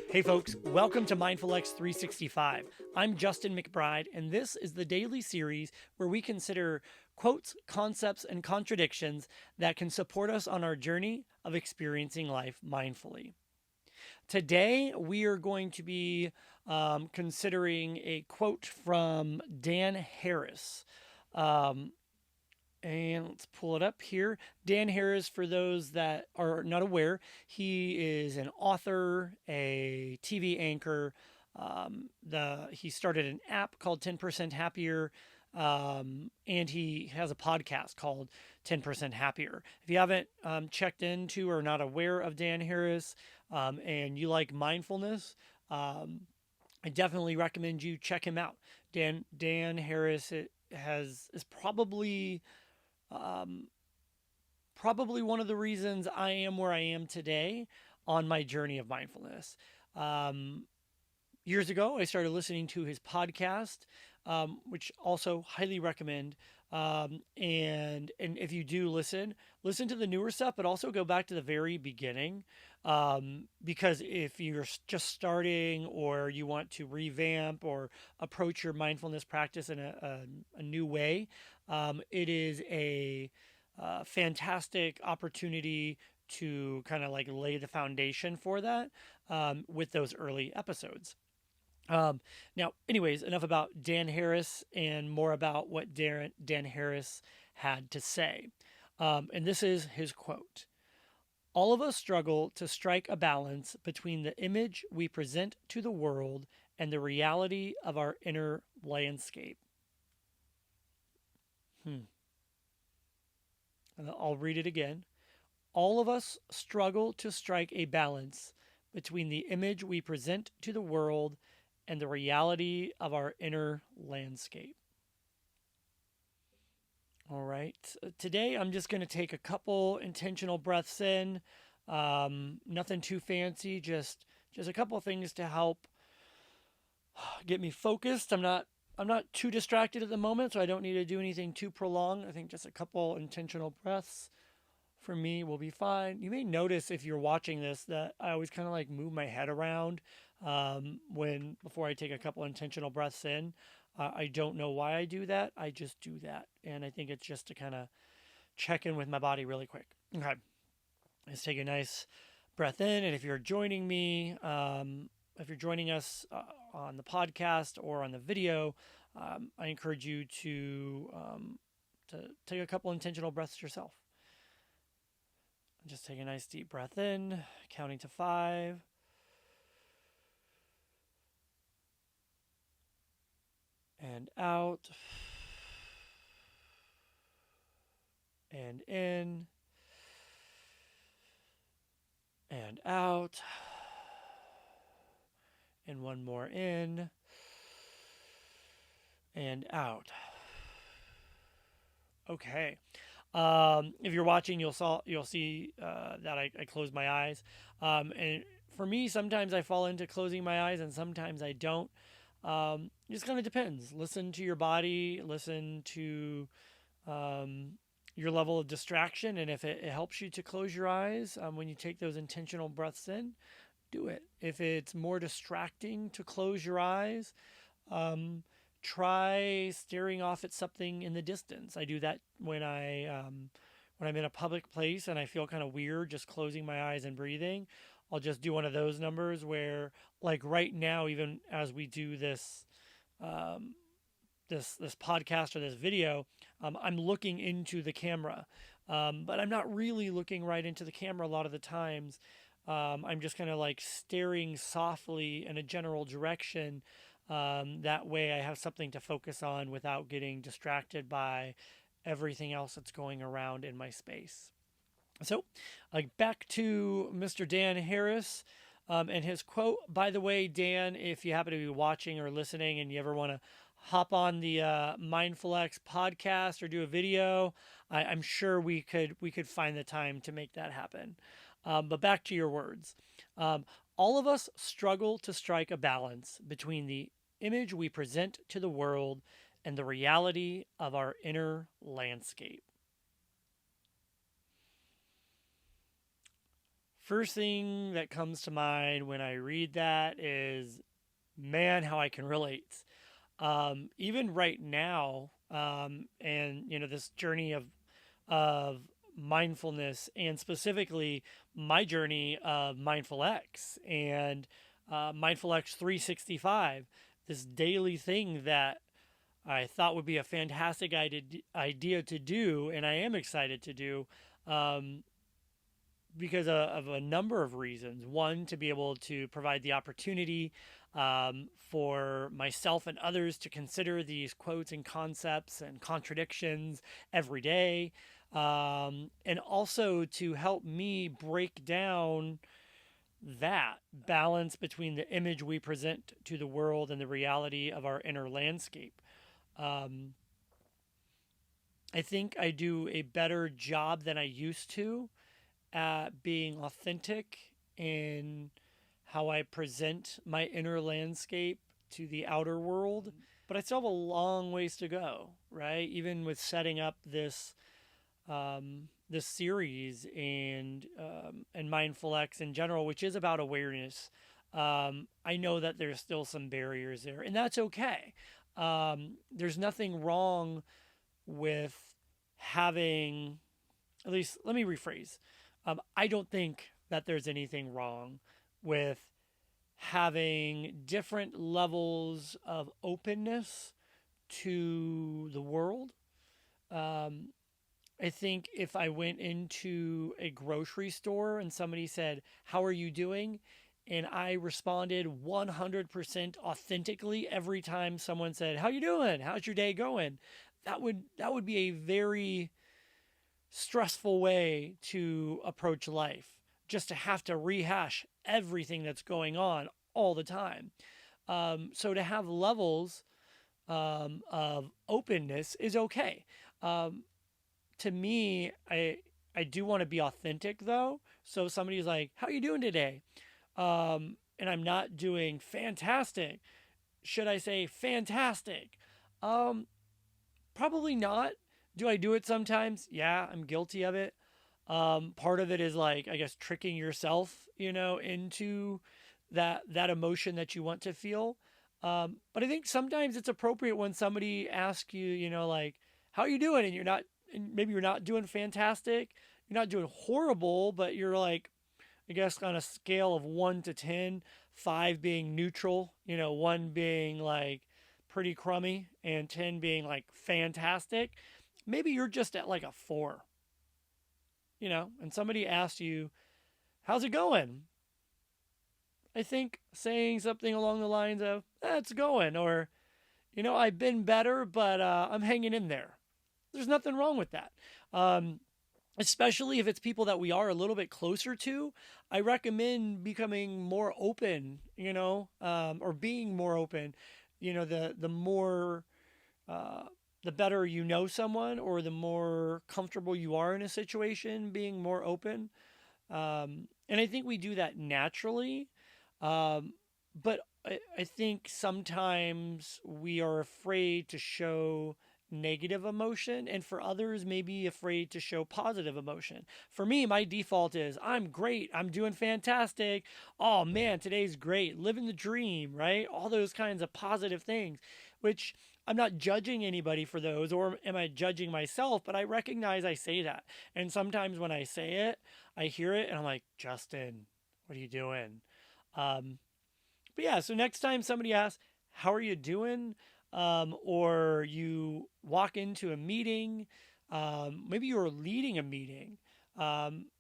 Hey folks, welcome to Mindful MX365. I'm Justin McBride, and this is the daily series where we consider quotes, concepts, and contradictions that can support us on our journey of experiencing life mindfully. Today, we are going to be considering a quote from Dan Harris. Um, and let's pull it up here. Dan Harris, for those that are not aware, he is an author, a TV anchor. He started an app called 10% Happier, and he has a podcast called 10% Happier. If you haven't checked into or not aware of Dan Harris, and you like mindfulness, I definitely recommend you check him out. Dan Harris is um, probably one of the reasons I am where I am today on my journey of mindfulness. Um, Years ago, I started listening to his podcast, which also highly recommend. And if you do listen to the newer stuff, but also go back to the very beginning, because if you're just starting or you want to revamp or approach your mindfulness practice in a new way, it is a fantastic opportunity to kind of like lay the foundation for that with those early episodes. Now, anyways, enough about Dan Harris and more about what Dan Harris had to say. And this is his quote. All of us struggle to strike a balance between the image we present to the world and the reality of our inner landscape. And I'll read it again. All of us struggle to strike a balance between the image we present to the world and the reality of our inner landscape. All right. Today, I'm just going to take a couple intentional breaths in. Nothing too fancy, just a couple things to help get me focused. I'm not too distracted at the moment, so I don't need to do anything too prolonged. I think just a couple intentional breaths for me will be fine. You may notice if you're watching this that I always kind of like move my head around when before I take a couple intentional breaths in. I don't know why I do that. I just do that, and I think it's just to kind of check in with my body really quick. Okay, let's take a nice breath in, and if you're joining us on the podcast or on the video, I encourage you to take a couple intentional breaths yourself. Just take a nice deep breath in, counting to 5. And out. And in. And out. And one more in. And out. Okay. If you're watching, you'll see that I close my eyes. And for me, sometimes I fall into closing my eyes, and sometimes I don't. It just kind of depends. Listen to your body. Listen to your level of distraction, and if it helps you to close your eyes when you take those intentional breaths in, do it. If it's more distracting to close your eyes, try staring off at something in the distance. I do that when I'm in a public place and I feel kind of weird just closing my eyes and breathing. I'll just do one of those numbers where, like right now, even as we do um, this podcast or this video, I'm looking into the camera, but I'm not really looking right into the camera a lot of the times. I'm just kind of like staring softly in a general direction. That way I have something to focus on without getting distracted by everything else that's going around in my space. So, back to Mr. Dan Harris and his quote. By the way, Dan, if you happen to be watching or listening and you ever want to hop on the Mindful X podcast or do a video, I'm sure we could find the time to make that happen. But back to your words. All of us struggle to strike a balance between the image we present to the world and the reality of our inner landscape. First thing that comes to mind when I read that is, man, how I can relate. Even right now, and this journey of mindfulness, and specifically my journey of Mindful X and Mindful X 365, this daily thing that I thought would be a fantastic idea to do, and I am excited to do, um, because of a number of reasons. One, to be able to provide the opportunity for myself and others to consider these quotes and concepts and contradictions every day, and also to help me break down that balance between the image we present to the world and the reality of our inner landscape. Um, I think I do a better job than I used to at being authentic in how I present my inner landscape to the outer world. But I still have a long ways to go, right? Even with setting up this series and Mindful X in general, which is about awareness. I know that there's still some barriers there, and that's okay. There's nothing wrong with having, at least let me rephrase. I don't think that there's anything wrong with having different levels of openness to the world. Um, I think if I went into a grocery store and somebody said, "How are you doing?" and I responded 100% authentically every time someone said, "How you doing? How's your day going?" That would be a very stressful way to approach life, just to have to rehash everything that's going on all the time. So to have levels of openness is okay. Um, to me, I do want to be authentic though. So if somebody's like, "How are you doing today?" And I'm not doing fantastic. Should I say fantastic? Um, Probably not. Do I do it sometimes? Yeah, I'm guilty of it. Part of it is like, I guess, tricking yourself, into that emotion that you want to feel. But I think sometimes it's appropriate when somebody asks you, like, "How are you doing?" And maybe you're not doing fantastic. You're not doing horrible, but you're like, I guess, on a scale of 1 to 10, five being neutral, one being like pretty crummy, and 10 being like fantastic. Maybe you're just at like a 4, and somebody asks you, "How's it going?" I think saying something along the lines of, "It's going," or, "I've been better, but I'm hanging in there." There's nothing wrong with that. Um, Especially if it's people that we are a little bit closer to. I recommend becoming more open, or being more open. The more, uh, the better you know someone, or the more comfortable you are in a situation, being more open. And I think we do that naturally. Um, but I think sometimes we are afraid to show negative emotion, and for others, maybe afraid to show positive emotion. For me, my default is, "I'm great. I'm doing fantastic. Oh man, today's great. Living the dream," right? All those kinds of positive things, which I'm not judging anybody for those, or am I judging myself? But I recognize I say that. And sometimes when I say it, I hear it and I'm like, "Justin, what are you doing?" Um, but yeah, so next time somebody asks, "How are you doing?" Or you walk into a meeting, maybe you're leading a meeting,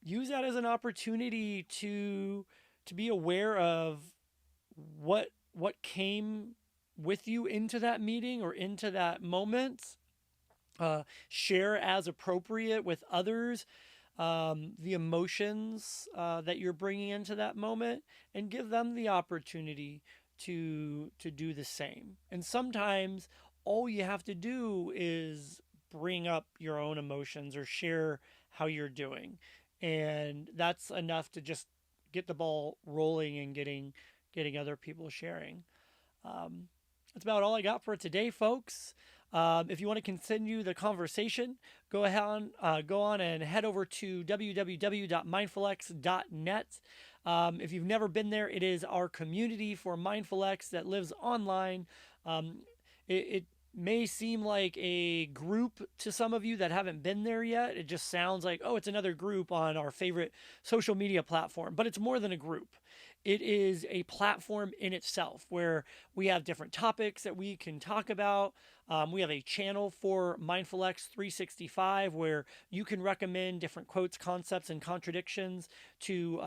use that as an opportunity to be aware of what came with you into that meeting or into that moment. Share as appropriate with others the emotions that you're bringing into that moment, and give them the opportunity to do the same. And sometimes all you have to do is bring up your own emotions or share how you're doing, and that's enough to just get the ball rolling and getting other people sharing. um, that's about all I got for today, folks. If you want to continue the conversation, go on and head over to www.mindfulx.net. If you've never been there, it is our community for Mindfulx that lives online. It may seem like a group to some of you that haven't been there yet. It just sounds like, oh, it's another group on our favorite social media platform, but it's more than a group. It is a platform in itself where we have different topics that we can talk about. We have a channel for MindfulX365 where you can recommend different quotes, concepts, and contradictions to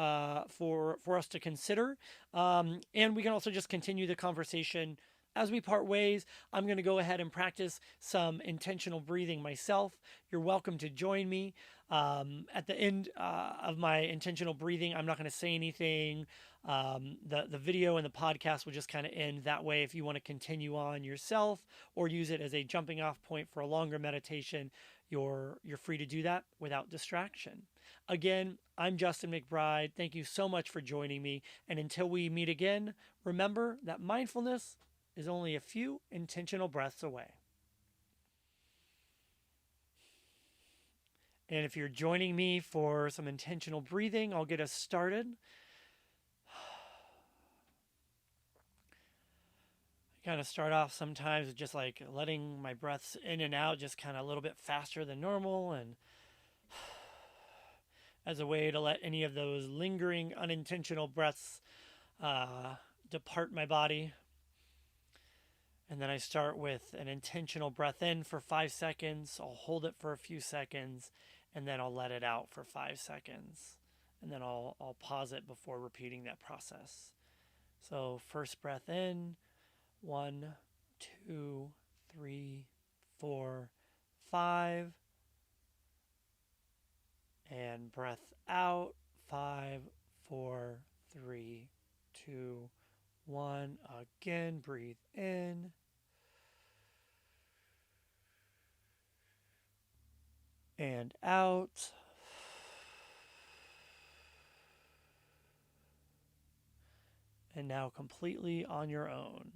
for us to consider. And we can also just continue the conversation as we part ways. I'm going to go ahead and practice some intentional breathing myself. You're welcome to join me. At the end of my intentional breathing, I'm not going to say anything. The video and the podcast will just kind of end that way. If you want to continue on yourself or use it as a jumping off point for a longer meditation, you're free to do that without distraction. Again, I'm Justin McBride. Thank you so much for joining me. And until we meet again, remember that mindfulness is only a few intentional breaths away. And if you're joining me for some intentional breathing, I'll get us started. I kind of start off sometimes with just like letting my breaths in and out just kind of a little bit faster than normal, and as a way to let any of those lingering unintentional breaths depart my body. And then I start with an intentional breath in for 5 seconds. I'll hold it for a few seconds, and then I'll let it out for 5 seconds. And then I'll pause it before repeating that process. So first breath in, 1, 2, 3, 4, 5. And breath out, 5, 4, 3, 2, 1. Again, breathe in. And out. And now completely on your own.